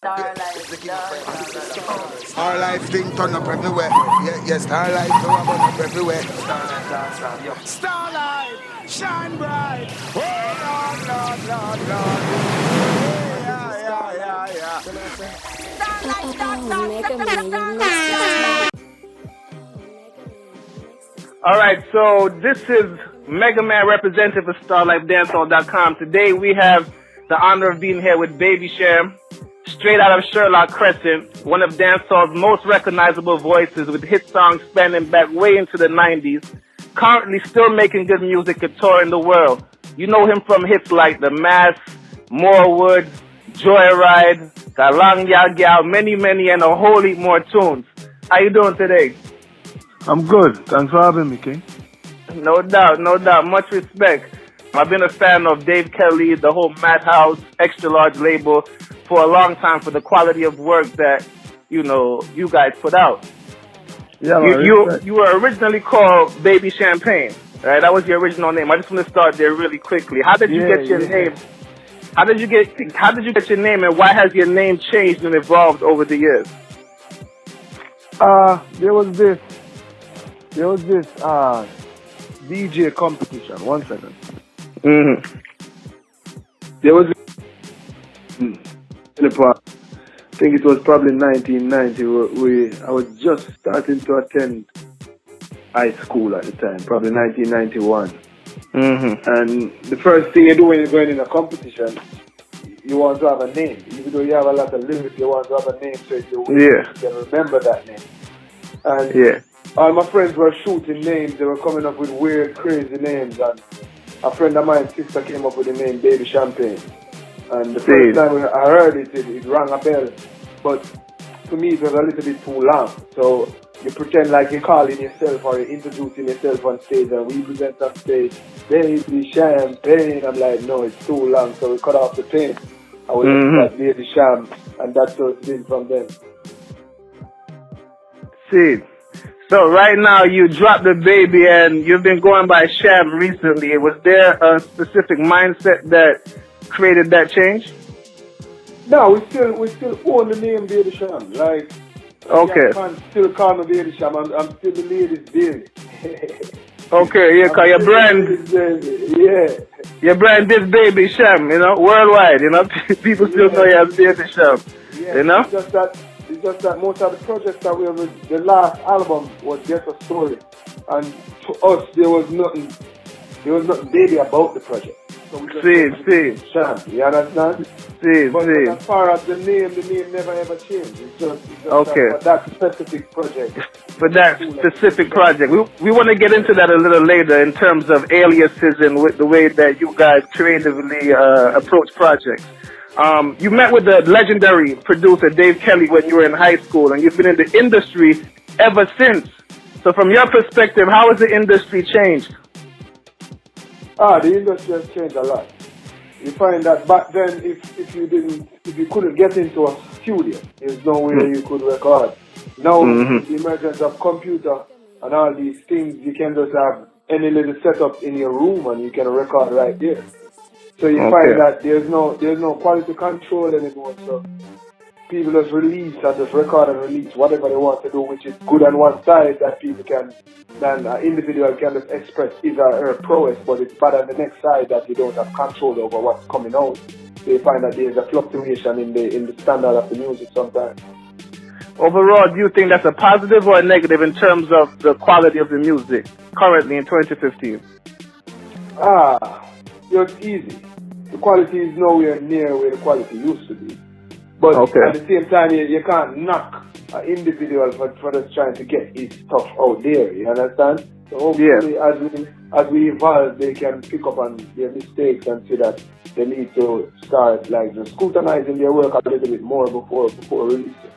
STARLIFE thing turn up everywhere. Yeah, STARLIFE turn up everywhere. STARLIFE, shine bright. Oh Lord. All right, so this is Mega Man representative of StarLifeDanceHall.com. Today we have the honor of being here with Baby CHAM, straight out of Sherlock Crescent, one of dancehall's most recognizable voices with hit songs spanning back way into the 90s, currently still making good music and touring the world. You know him from hits like The Mask, Morewood, Joyride, Galang Ya Gal, many, and a whole heap more tunes. How you doing today? I'm good. Thanks for having me, King. No doubt. Much respect. I've been a fan of Dave Kelly, the whole Madhouse, extra large label for a long time for the quality of work that, you guys put out. Yeah, you were originally called Baby Champagne, right? That was your original name. I just want to start there really quickly. How did you get your name? How did you get your name, and why has your name changed and evolved over the years? There was this DJ competition. 1 second. There was I think it was probably 1990. I was just starting to attend high school at the time, probably 1991. And the first thing you do when you're going in a competition, you want to have a name. Even though you have a lot of lyrics, you want to have a name so you can remember that name. And all my friends were shooting names. They were coming up with weird, crazy names. And a friend of mine's sister came up with the name Baby Champagne. And the first time I heard it, it rang a bell. But to me, it was a little bit too long. So you pretend like you're calling yourself or you're introducing yourself on stage. And we present on stage, Baby Champagne. I'm like, no, it's too long. So we cut off the pain. I was like Baby Cham. And that's how it's been from then. So right now you dropped the baby and you've been going by Cham recently. Was there a specific mindset that created that change? No, we still own the name Baby Cham. Like, okay. I can't still call me Baby Cham. I'm still the lady's baby. Okay, yeah, cause your brand is Baby Cham, worldwide, people still know you as Baby Cham, It's just that most of the projects that we have, the last album was just a story. And to us, there was nothing baby about the project. So we just Cham, you understand? But as far as the name never ever changed. It's just okay. For that specific project. For that specific project. We want to get into that a little later in terms of aliases and with the way that you guys creatively approach projects. You met with the legendary producer Dave Kelly when you were in high school, and you've been in the industry ever since. So from your perspective, how has the industry changed? The industry has changed a lot. You find that back then, if you couldn't get into a studio, there's no way you could record. Now, with the emergence of computer and all these things, you can just have any little setup in your room and you can record right there. So you find that there's no quality control anymore. So people just release and just record and release whatever they want to do, which is good on one side that people can, then an individual can just express his or her prowess, but it's bad on the next side that you don't have control over what's coming out. So you find that there's a fluctuation in the standard of the music sometimes. Overall, do you think that's a positive or a negative in terms of the quality of the music currently in 2015? It's easy. The quality is nowhere near where the quality used to be. But at the same time, you can't knock an individual for just trying to get his stuff out there, you understand? So hopefully as we evolve, they can pick up on their mistakes and see that they need to start just scrutinizing their work a little bit more before releasing.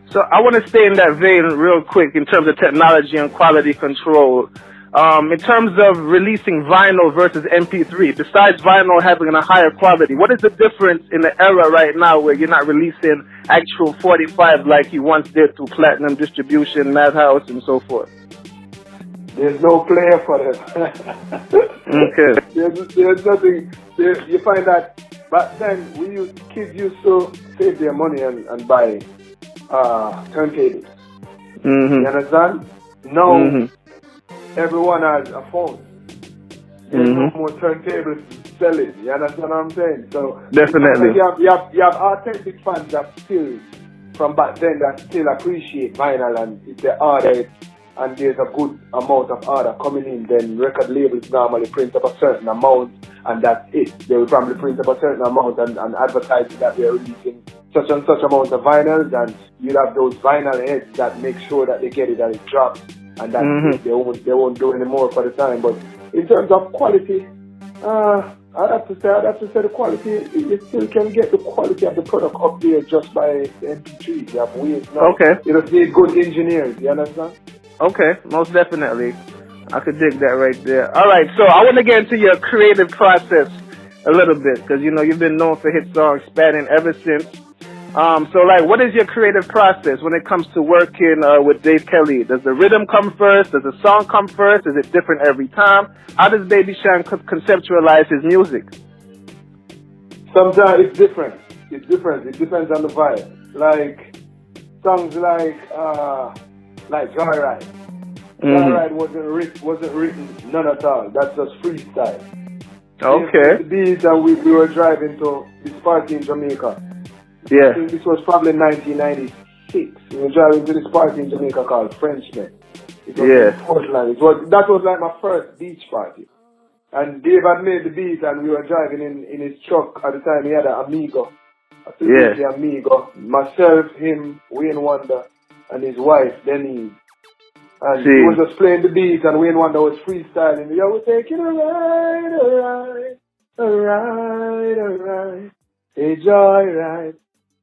So I want to stay in that vein real quick in terms of technology and quality control. In terms of releasing vinyl versus MP3, besides vinyl having a higher quality, what is the difference in the era right now where you're not releasing actual 45 like you once did through platinum distribution, Madhouse, and so forth? There's no player for them. Okay. There's nothing. You find that back then kids used to save their money and buy turntables. You understand? Now everyone has a phone. There's no more turntables selling. You understand what I'm saying? So definitely. You have authentic fans that still from back then that still appreciate vinyl, and if they order it and there's a good amount of order coming in, then record labels normally print up a certain amount and that's it. They will probably print up a certain amount and advertise that they're releasing such and such amount of vinyls, and you'll have those vinyl heads that make sure that they get it and it drops, and that's it. They won't do any more for the time. But in terms of quality, I'd have to say the quality, you still can get the quality of the product up there just by the MP3s. You have ways now. Okay. You just need good engineers, you understand? Okay, most definitely. I could dig that right there. All right, so I want to get into your creative process a little bit, because, you know, you've been known for hit songs spanning ever since. So, like, what is your creative process when it comes to working with Dave Kelly? Does the rhythm come first? Does the song come first? Is it different every time? How does Baby Sham conceptualize his music? Sometimes it's different. It depends on the vibe. Like, songs like Joyride. Joyride wasn't written none at all. That's just freestyle. Okay. The beat that we were driving to this party in Jamaica. Yeah. I think this was probably 1996. We were driving to this party in Jamaica called Frenchman. It was in Portland. That was like my first beach party. And Dave had made the beat, and we were driving in his truck. At the time, he had an Amigo. Amigo. Myself, him, Wayne Wonder, and his wife, Denise. And he was just playing the beat, and Wayne Wonder was freestyling. Yeah, we're taking a ride, a joyride.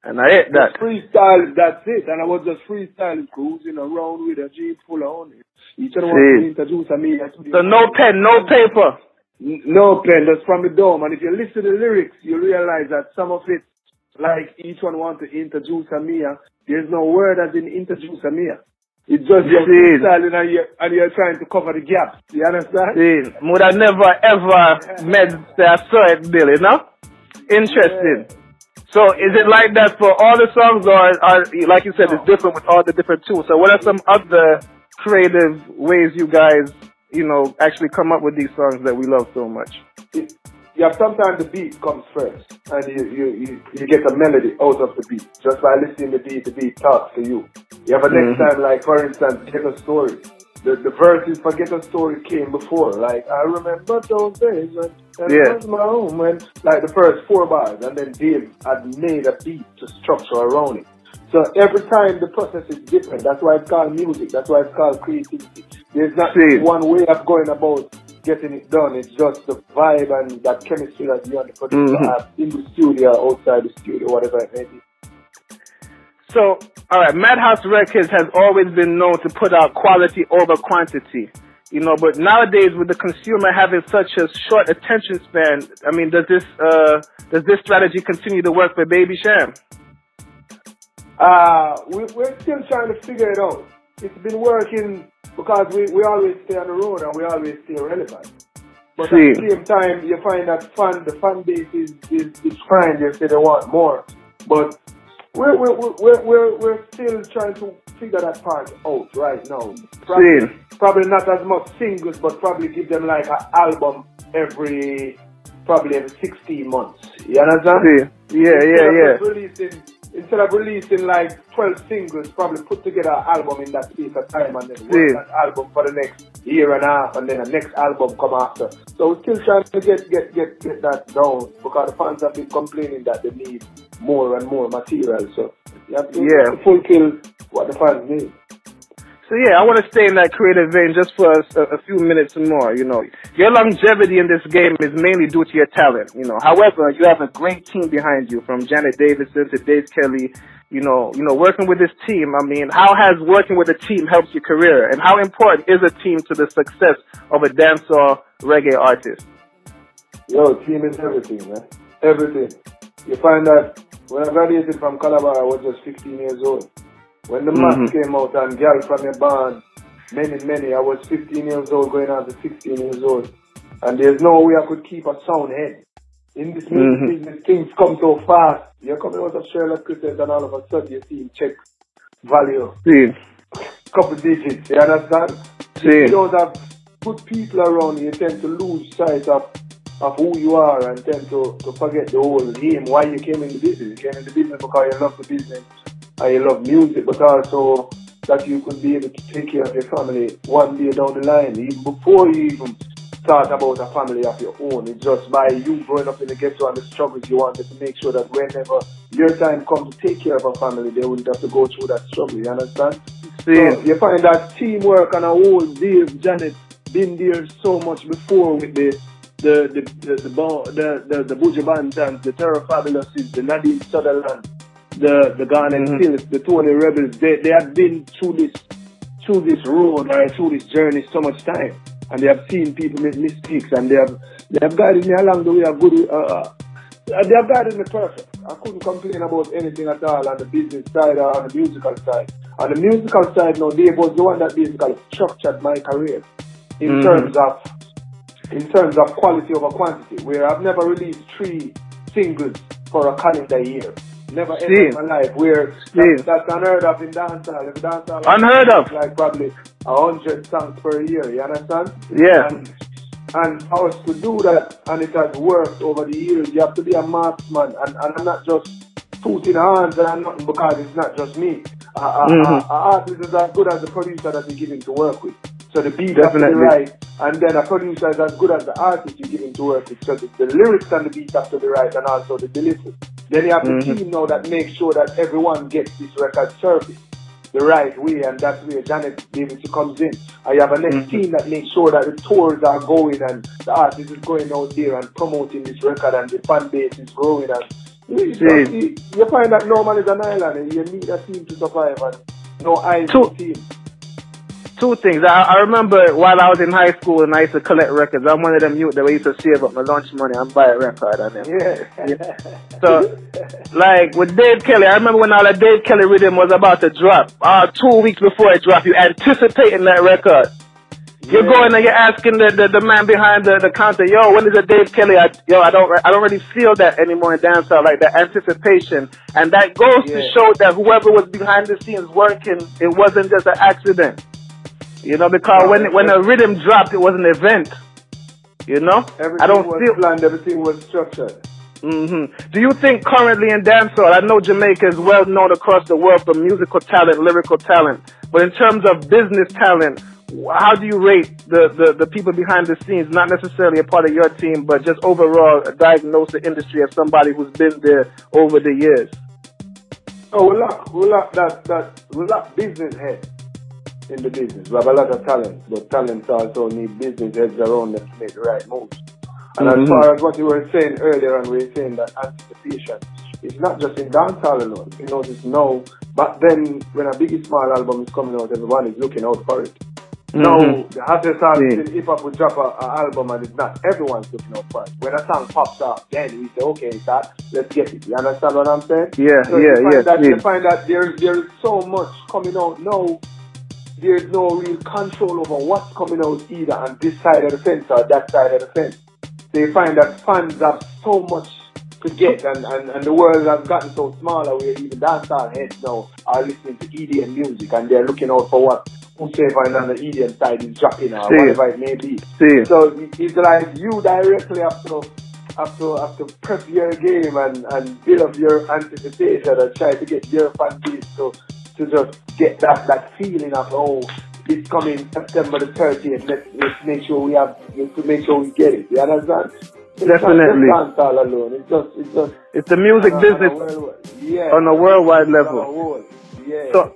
And I hit that. Freestyle, that's it. And I was just freestyling, cruising around with a Jeep full on it. Each one wanted to introduce me. So no pen, no paper. No pen, that's from the dome. And if you listen to the lyrics, you realize that some of it, like each one wants to introduce Amia, there's no word as in introduce Amia. It's just you're freestyling and you're trying to cover the gaps. You understand? Would I never ever met that certain deal, you know? Interesting. Yeah. So is it like that for all the songs, or like you said, it's different with all the different tools? So what are some other creative ways you guys, you know, actually come up with these songs that we love so much? Yeah, sometimes the beat comes first, and you get a melody out of the beat. Just by listening to the beat talks to you. You have a next time, like, for instance, Get a Story. The verses for Get a Story came before. Like, I remember those days when that was my home. When, like, the first 4 bars, and then Dave had made a beat to structure around it. So every time the process is different. That's why it's called music. That's why it's called creativity. There's not one way of going about getting it done. It's just the vibe and that chemistry that you and the producer have in the studio, outside the studio, whatever it may be. So, alright, Madhouse Records has always been known to put out quality over quantity. You know, but nowadays with the consumer having such a short attention span, I mean, does this strategy continue to work for Baby Sham? We're still trying to figure it out. It's been working because we always stay on the road and we always stay relevant. But at the same time, you find that the fan base is crying. They say they want more. But we're still trying to figure that part out right now. Probably not as much singles, but probably give them like an album every 16 months. You understand? Instead of releasing like 12 singles, probably put together an album in that space of time and then work that album for the next year and a half, and then the next album come after. So we're still trying to get that down, because the fans have been complaining that they need more and more material. So you have to fulfill what the fans need. So yeah, I want to stay in that creative vein just for a few minutes more. You know, your longevity in this game is mainly due to your talent. You know, however, you have a great team behind you, from Janet Davidson to Dave Kelly. You know, working with this team. I mean, how has working with a team helped your career, and how important is a team to the success of a dancehall reggae artist? Yo, team is everything, man. Everything. You find that when I graduated from Calabar, I was just 15 years old. When the mask came out and Girl from Your Band Many. I was 15 years old going on to 16 years old. And there's no way I could keep a sound head. In this music business, things come so fast. You're coming out of Sherlock Cricket and all of a sudden you're seeing check value. Couple digits, you understand? If you don't have good people around you tend to lose sight of who you are and tend to forget the whole aim, why you came in the business. You came in the business because you love the business and you love music, but also that you could be able to take care of your family one day down the line, even before you even thought about a family of your own. It's just by you growing up in the ghetto and the struggles, you wanted to make sure that whenever your time comes to take care of a family, they wouldn't have to go through that struggle, you understand? So you find that teamwork and a whole Dave, Janet, been there so much before with the Buju Bantams, the Terror Fabulouses, the Nadine Sutherland, the Garnet Hills, the Tony Rebels. They have been through this road or through this journey so much time, and they have seen people make mistakes, and they have guided me along the way. They have guided me perfect. I couldn't complain about anything at all on the business side or on the musical side. On the musical side, now Dave was the one that basically structured my career in terms of quality over quantity, where I've never released 3 singles for a calendar year. Never ever in my life. Where that's unheard of in dancehall. If dancehall unheard of, like probably 100 songs per year. You understand? Yeah. And for us to do that, and it has worked over the years, you have to be a marksman. And I'm not just tooting hands and nothing, because it's not just me. An artist is as good as the producer that you give him to work with. So the beat has to be right, and then a producer is as good as the artist you give him to work with. So the lyrics and the beat have to be right, and also the delivery. Then you have the team now that makes sure that everyone gets this record service the right way, and that's where Janet Davidson comes in. I have a next team that makes sure that the tours are going and the artist is going out there and promoting this record, and the fan base is growing. And you find that no man is an island, and you need a team to survive, and no eyes on the team. 2 things. I remember while I was in high school and I used to collect records. I'm one of them youth that used to save up my lunch money and buy a record on them. Yeah. So, like with Dave Kelly, I remember when all the Dave Kelly rhythm was about to drop. 2 weeks before it dropped, you anticipating that record. You're going and you're asking the man behind the counter, yo, when is the Dave Kelly? I don't really feel that anymore in dancehall, like that anticipation. And that goes to show that whoever was behind the scenes working, it wasn't just an accident. You know, because when a rhythm dropped, it was an event. You know? Everything was planned, everything was structured. Do you think currently in dancehall, I know Jamaica is well known across the world for musical talent, lyrical talent, but in terms of business talent, how do you rate the people behind the scenes, not necessarily a part of your team, but just overall diagnose the industry as somebody who's been there over the years? Oh, we lack business heads in the business. We have a lot of talent, but talents also need business heads around them to make the right moves. And as far as what you were saying earlier, and we were saying that anticipation, it's not just in dancehall alone. You notice now, but then when a Biggie Small album is coming out, everyone is looking out for it. Now, the hottest artist in hip-hop would drop an album and it's not everyone's looking out for it. When a song pops up, then we say, okay, let's get it. You understand what I'm saying? You find that there is so much coming out now. There's no real control over what's coming out either on this side of the fence or that side of the fence. They find that fans have so much to get, and the world has gotten so smaller where even dancehall heads now are listening to EDM music, and they're looking out for what whosoever on the EDM side is dropping or whatever it may be. So it's like you directly have to prep your game and build up your anticipation and try to get your fan base to just get that feeling of, oh, it's coming September the 30th. Let's make sure we get it. You understand? Definitely. It's not dancehall alone. It's the music business on a worldwide level. So,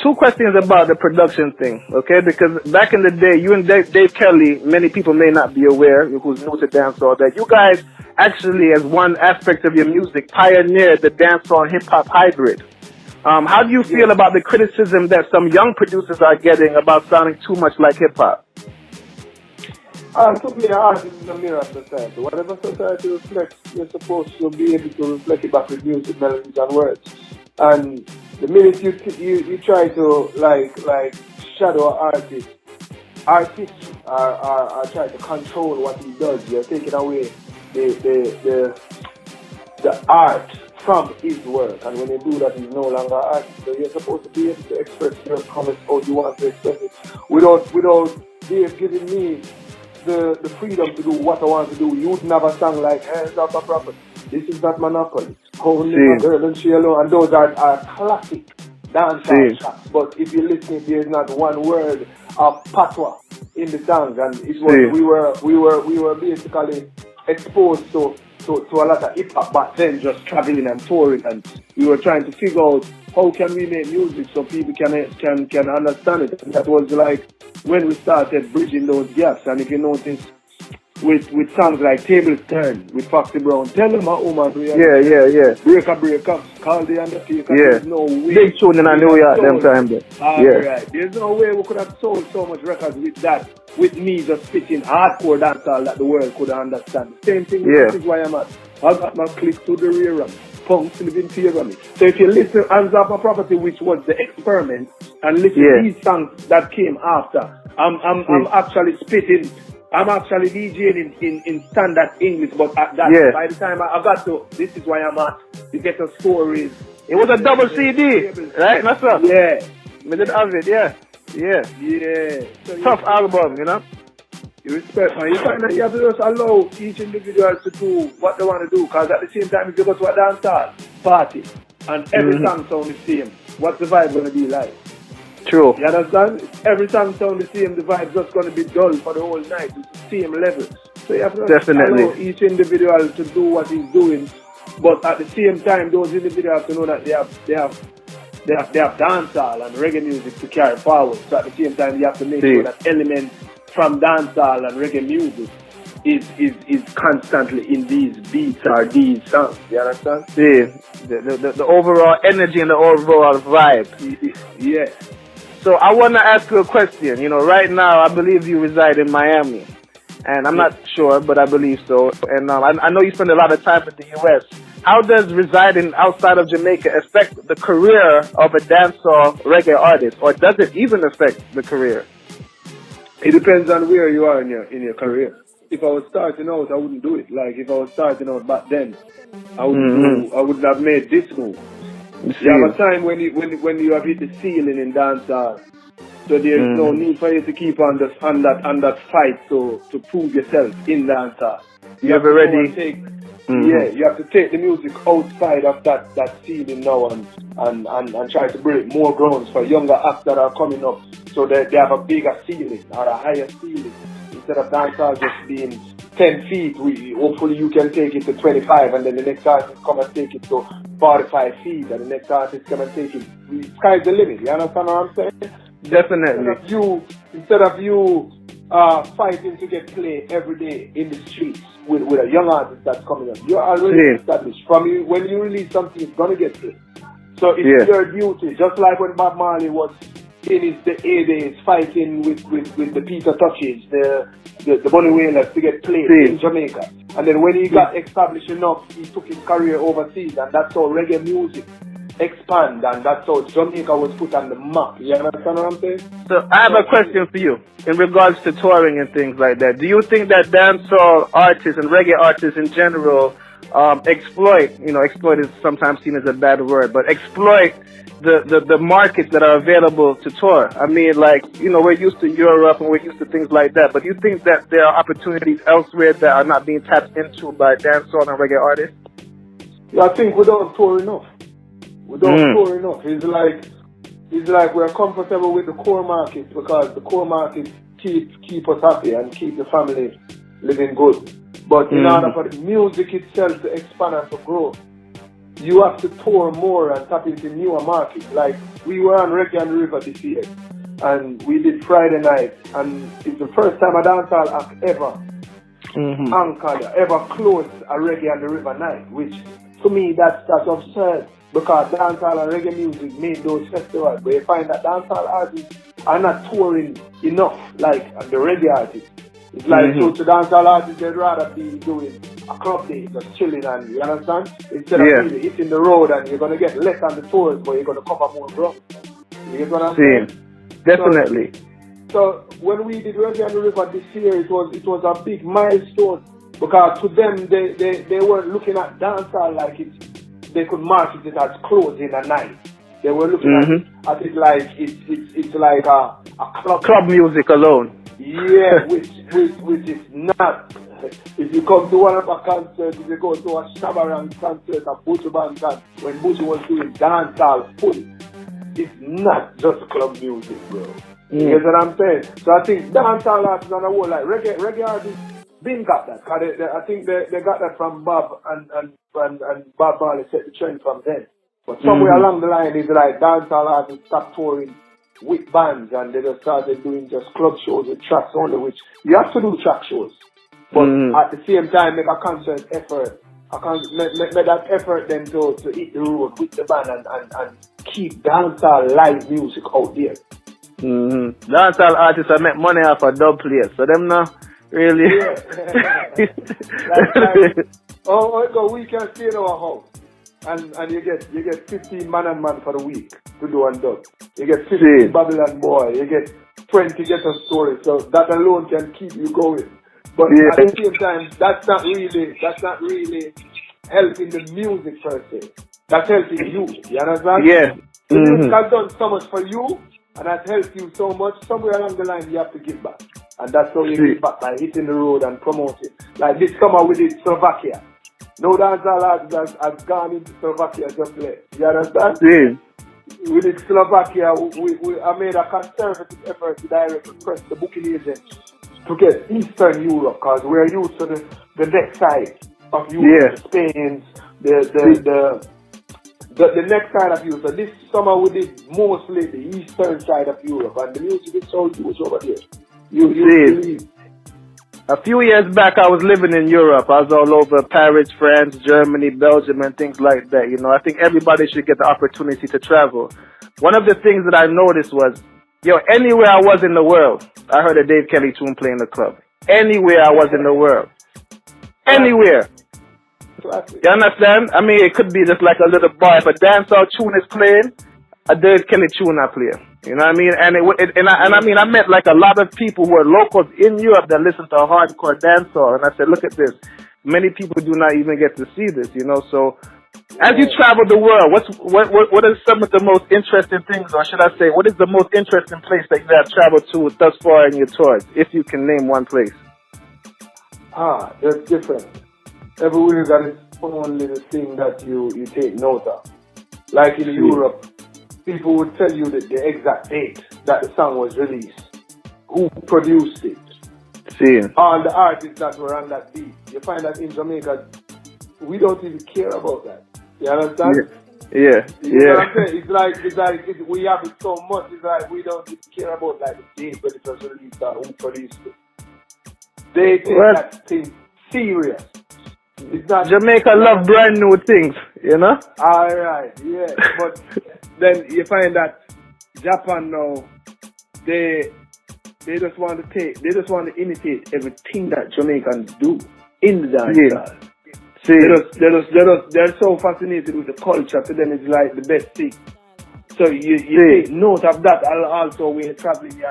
2 questions about the production thing, okay? Because back in the day, you and Dave Kelly, many people may not be aware, who's new to dancehall, that you guys actually, as one aspect of your music, pioneered the dancehall hip-hop hybrid. How do you feel about the criticism that some young producers are getting about sounding too much like hip-hop? To me, art is the mirror of society. Whatever society reflects, you're supposed to be able to reflect it back with music, melodies, and words. And the minute you try to like shadow artist. Artists are trying to control what he does. You're taking away the art from his work, and when you do that, he's no longer artist. So you're supposed to be able to express your comments how you want to express it, without Dave giving me the freedom to do what I want to do. You wouldn't have a song like Hands Up a Prophet. This is not Monopoly. Only a girl and she alone, and those are classic dancehall tracks. But if you listen, there's not one word of patois in the song, and it was we were basically exposed to a lot of hip hop back then, just traveling and touring, and we were trying to figure out how can we make music so people can understand it. And that was like when we started bridging those gaps. And if you notice, with songs like Tables Turn with Foxy Brown, Tell Them a Woman, Break Up, Call the Undertaker. There's no way. Big tune in New York them time there. Right. There's no way we could have sold so much records with that, with me just spitting hardcore dancehall that the world could understand. Same thing with This Is Why I'm At. I got my click to the rear of me. Punks living favor of me. So if you listen Hands Up a Property, which was the experiment, and listen to these songs that came after, I'm actually spitting. I'm actually DJing in standard English, but at that, by the time I got to This Is Why I'm At, the Ghetto Stories. It was a double CD, right? That's up. Yeah. We did have it, yeah. So tough album, you know? You respect, man. You find that you have to just allow each individual to do what they want to do, because at the same time, if you go to a dancehall party and every song sounds the same, what's the vibe going to be like? True. You understand? Every song sounds the same, the vibe's just going to be dull for the whole night. It's the same level. So you have to allow each individual to do what he's doing, but at the same time, those individuals have to know that they have dancehall and reggae music to carry forward. So at the same time, you have to make sure that elements from dancehall and reggae music is constantly in these beats or these songs. You understand? The overall energy and the overall vibe. Yeah. So I want to ask you a question. You know, right now I believe you reside in Miami, and I'm not sure, but I believe so. And I know you spend a lot of time in the U.S. How does residing outside of Jamaica affect the career of a dancehall reggae artist, or does it even affect the career? It depends on where you are in your career. If I was starting out, I wouldn't do it. Like if I was starting out back then, I wouldn't have made this move. You have a time when you have hit the ceiling in dancehall, so there's no need for you to keep on that fight to prove yourself in dancehall. You have already you have to take the music outside of that ceiling now and try to break more grounds for younger acts that are coming up, so that they have a bigger ceiling or a higher ceiling. Instead of dancehall just being 10 feet, hopefully you can take it to 25, and then the next artist come and take it to 45 feet, and the next artist come and take it. Sky's the limit. You understand what I'm saying? Definitely. Instead of you fighting to get play every day in the streets with a young artist that's coming up, you're already established. When you release something, it's gonna get played. So it's your duty, just like when Bob Marley was in his days fighting with the Peter Touches, the Bunny Wailers to get played in Jamaica. And then when he got established enough, he took his career overseas, and that's how reggae music expand, and that's how Jamaica was put on the map. You understand what I'm saying? So I have a question for you in regards to touring and things like that. Do you think that dancehall artists and reggae artists in general exploit is sometimes seen as a bad word, but exploit the markets that are available to tour? I mean, like, we're used to Europe and we're used to things like that, but do you think that there are opportunities elsewhere that are not being tapped into by dancehall and reggae artists? Yeah, I think we don't tour enough. It's like we're comfortable with the core markets, because the core markets keep us happy and keep the family living good. But in order for the music itself to expand and to grow, you have to tour more and tap into newer markets. Like, we were on Reggae on the River this year, and we did Friday night, and it's the first time a dancehall act ever anchored, ever closed a Reggae on the River night, which to me that's absurd, because dancehall and reggae music made those festivals, but you find that dancehall artists are not touring enough like the reggae artists. It's like, so to dancehall artists, they'd rather be doing a club day, just chilling, and you understand? Instead of really hitting the road, and you're going to get less on the tours, but you're going to cover more ground. You get what I'm saying? Definitely. So when we did Reggae on the River this year, it was a big milestone because to them they weren't looking at dancehall like they could market it as closing a night. They were looking at it like it's like a club music alone. Yeah, which is not. If you come to one of our concerts, if you go to a Shabaran concert, a Buju Band concert, when Buju was doing dancehall fully, it's not just club music, bro. You get what I'm saying? So I think dancehall artists on the whole, like reggae artists, been got that. Cause I think they got that from Bob and Bob Marley set the trend from them. But somewhere along the line, it's like dancehall artists stopped touring with bands and they just started doing just club shows with tracks only, which you have to do track shows. But at the same time, make a conscious effort. Make that effort then to hit the road with the band and keep dancehall live music out there. Dancehall artists that make money off of dub players, so them not really. Yeah. We can stay in our house. And you get 15 man and man for the week to do and dub. You get 15 Babylon boy. You get 20 Ghetto Story. So that alone can keep you going. But at the same time, that's not really helping the music per se. That's helping you. You understand? Yeah. The music has done so much for you, and has helped you so much. Somewhere along the line, you have to give back, and that's how you give back by hitting the road and promoting. Like this summer we did Slovakia. No dancehall artists has gone into Slovakia just play. You understand? Yeah. We did Slovakia. I made a conservative effort to direct request the booking agent to get Eastern Europe because we're used to the next side of Europe, Spain, the next side of Europe. So this summer we did mostly the eastern side of Europe, and the music is so huge over there. You believe? A few years back, I was living in Europe. I was all over Paris, France, Germany, Belgium, and things like that. You know, I think everybody should get the opportunity to travel. One of the things that I noticed was, anywhere I was in the world, I heard a Dave Kelly tune play in the club. Anywhere I was in the world. Anywhere. You understand? I mean, it could be just like a little bar. If a dancehall tune is playing, a Dave Kelly tune I play. You know what I mean? And I met like a lot of people who are locals in Europe that listen to hardcore dancehall. And I said, look at this. Many people do not even get to see this, So as you travel the world, what are some of the most interesting things, or should I say, what is the most interesting place that you have traveled to thus far in your tours, if you can name one place? That's different. Everywhere got its own little thing that you take note of. Like in Europe, people would tell you the exact date that the song was released, who produced it, all the artists that were on that beat. You find that in Jamaica, we don't even care about that. You understand? Yeah. You know what I'm saying? It's like we have it so much. It's like we don't even care about like the date when it was released or who produced it. They take that thing serious. It's not Jamaica love brand new things, All right, yeah. But then you find that Japan now, they just want to imitate everything that Jamaicans do in the dance. They're so fascinated with the culture. To them, it's like the best thing. So you take note of that. Also, when you're traveling,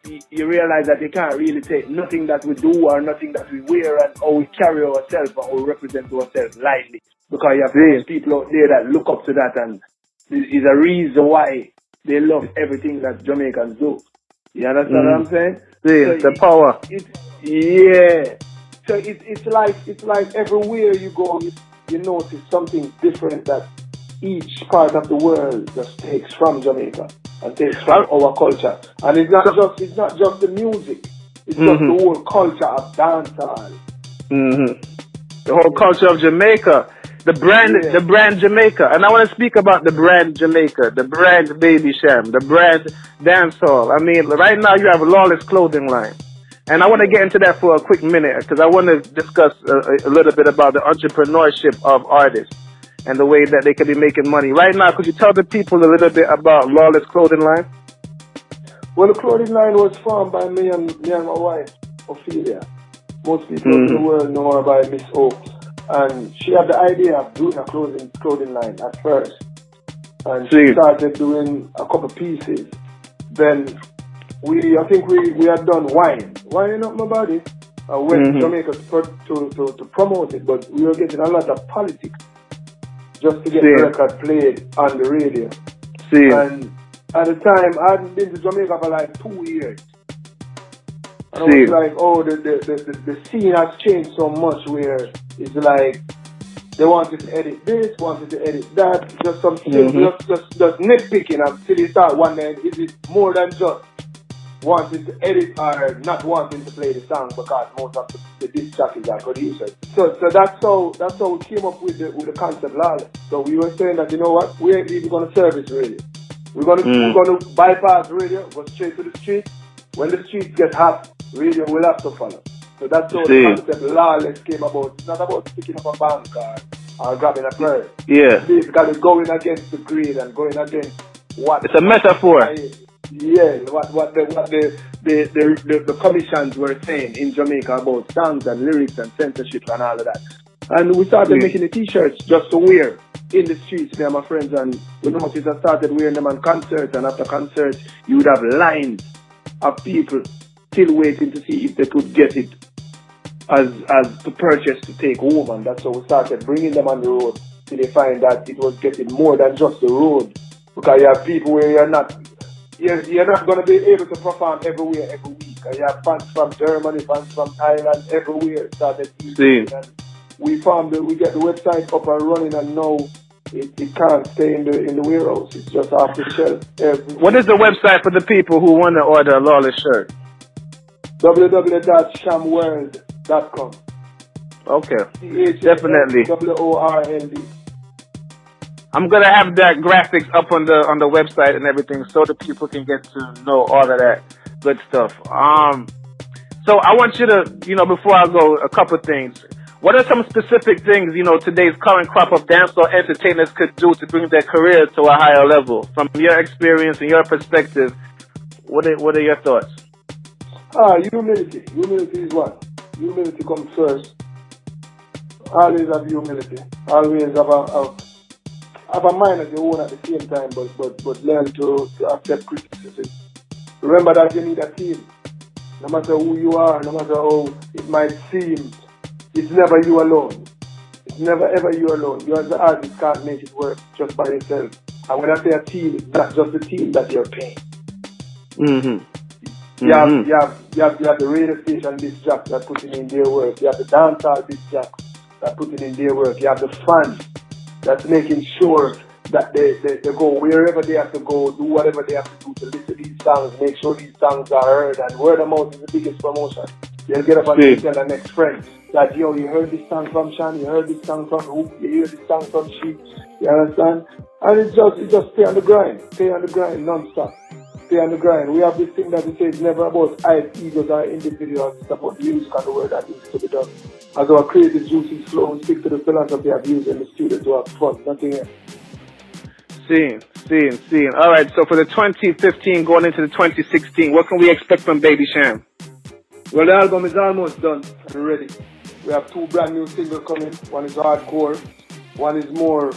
you realize that they can't really take nothing that we do or nothing that we wear and how we carry ourselves or how we represent ourselves lightly. Because you have people out there that look up to that, and is a reason why they love everything that Jamaicans do. You understand what I'm saying? So the power. So it's like everywhere you go, you notice something different that each part of the world just takes from Jamaica and takes from our culture. And it's not just the music. It's just the whole culture of dancehall. The whole culture of Jamaica. The brand Jamaica. And I want to speak about the brand Jamaica, the brand Baby Sham, the brand dancehall. I mean, right now you have a Lawless clothing line. And I want to get into that for a quick minute because I want to discuss a little bit about the entrepreneurship of artists and the way that they could be making money. Right now, could you tell the people a little bit about Lawless clothing line? Well, the clothing line was formed by me and my wife, Ophelia. Most people in the world know her by Miss O. And she had the idea of doing a clothing line at first. And she started doing a couple pieces. then I think we had done winding up my body. I went to Jamaica to promote it, but we were getting a lot of politics just to get the record played on the radio. And at the time, I hadn't been to Jamaica for like 2 years. And I was like, oh, the scene has changed so much where it's like they wanted to edit this, wanted to edit that, just some just nitpicking until you start wondering, is it more than just wanting to edit or not wanting to play the song because most of the disc jockeys are producers. So that's how we came up with the concept Lawless. So we were saying that, you know what, we ain't even gonna service radio. We're gonna bypass radio, go straight to the street. When the streets get hot, radio will have to follow. So that's how the concept Lawless came about. It's not about picking up a bank or grabbing a purse. Yeah. It's because going against the grid and going against what. It's a metaphor. Yeah, what the commissions were saying in Jamaica about songs and lyrics and censorship and all of that. And we started making the t-shirts just to wear in the streets, me and my friends, and we noticed I started wearing them on concerts, and after concerts you would have lines of people still waiting to see if they could get it as to purchase to take home, and that's how we started bringing them on the road till they find that it was getting more than just the road, because you have people where you're not going to be able to perform everywhere every week. And you have fans from Germany, fans from Thailand, everywhere started using it. And we get the website up and running, and now it can't stay in the warehouse. It's just off the shelf. What is the website for the people who want to order a Lawless shirt? www.chamworld.com. Okay, definitely. WORLD. I'm gonna have that graphics up on the website and everything, so the people can get to know all of that good stuff. So I want you to, before I go, a couple things. What are some specific things, today's current crop of dancehall entertainers could do to bring their careers to a higher level? From your experience and your perspective, what are your thoughts? Humility. Humility is one. Humility comes first. Always have humility. Always have a mind of your own at the same time, but learn to accept criticism. Remember that you need a team. No matter who you are, no matter how it might seem, it's never you alone. It's never ever you alone. You as the artist can't make it work just by yourself. And when I say a team, it's not just the team that you're paying. You have the radio station disc jocks that putting in their work. You have the dancehall disc jocks that putting in their work. You have the fans that's making sure that they go wherever they have to go, do whatever they have to do to listen to these songs, make sure these songs are heard, and word of mouth is the biggest promotion. They'll get up and tell their next friend that, yo, you heard this song from Shan, you heard this song from who, you hear this song from she, you understand? And it's just stay on the grind non-stop. Stay on the grind. We have this thing that we say it's never about egos or individuals, it's about music and the word that needs to be done. As our creative juices flow, we stick to the philosophy of use in the studio to have fun, nothing else. Seeing. All right, so for the 2015 going into the 2016, what can we expect from Baby Cham? Well, the album is almost done and ready. We have 2 brand new singles coming. One is hardcore, one is more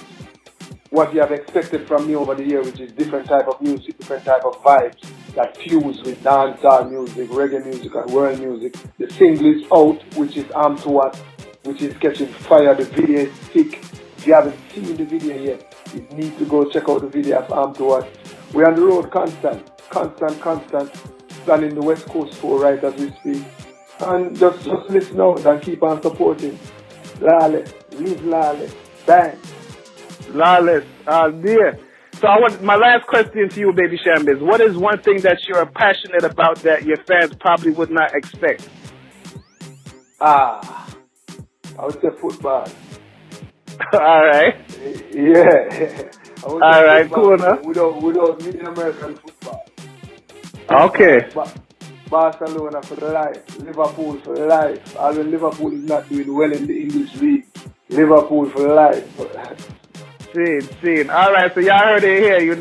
what you have expected from me over the year, which is different type of music, different type of vibes that fuse with dancehall music, reggae music, and world music. The single is out, which is Arm to What, which is catching fire. The video is sick. If you haven't seen the video yet, you need to go check out the video of Arm to What. We're on the road constant. Planning the West Coast tour right as we speak. And just listen out and keep on supporting. Lawless, live Lawless, bang. Lawless, dear. So my last question to you, Baby Cham, is what is one thing that you're passionate about that your fans probably would not expect? I would say football. All right. Yeah. All right, cool, huh? Without Middle American football. Okay. Barcelona for life, Liverpool for life. Although Liverpool is not doing well in the English league, Liverpool for life. Seen. All right, so y'all heard it here,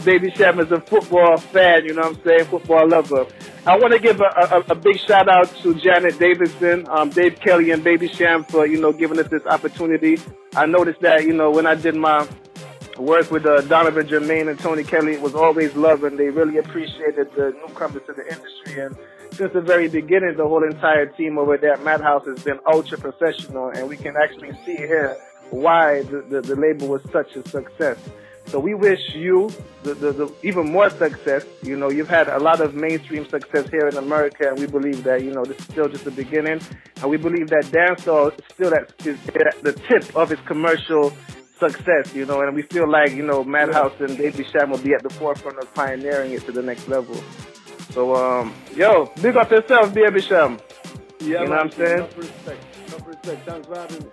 Baby Cham is a football fan, football lover. I want to give a big shout out to Janet Davidson, Dave Kelly, and Baby Cham for, giving us this opportunity. I noticed that, when I did my work with Donovan Jermaine and Tony Kelly was always love, and they really appreciated the newcomers to the industry. And since the very beginning, the whole entire team over there at Madhouse has been ultra professional, and we can actually see here why the label was such a success. So we wish you the even more success. You know, you've had a lot of mainstream success here in America, and we believe that, you know, this is still just the beginning. And we believe that dancehall is still at the tip of its commercial success, you know, and we feel like, you know, Madhouse and Baby Sham will be at the forefront of pioneering it to the next level. So, yo, big up yourself, Baby Sham. Yeah, you know what I'm saying? Enough respect. Thanks for having me.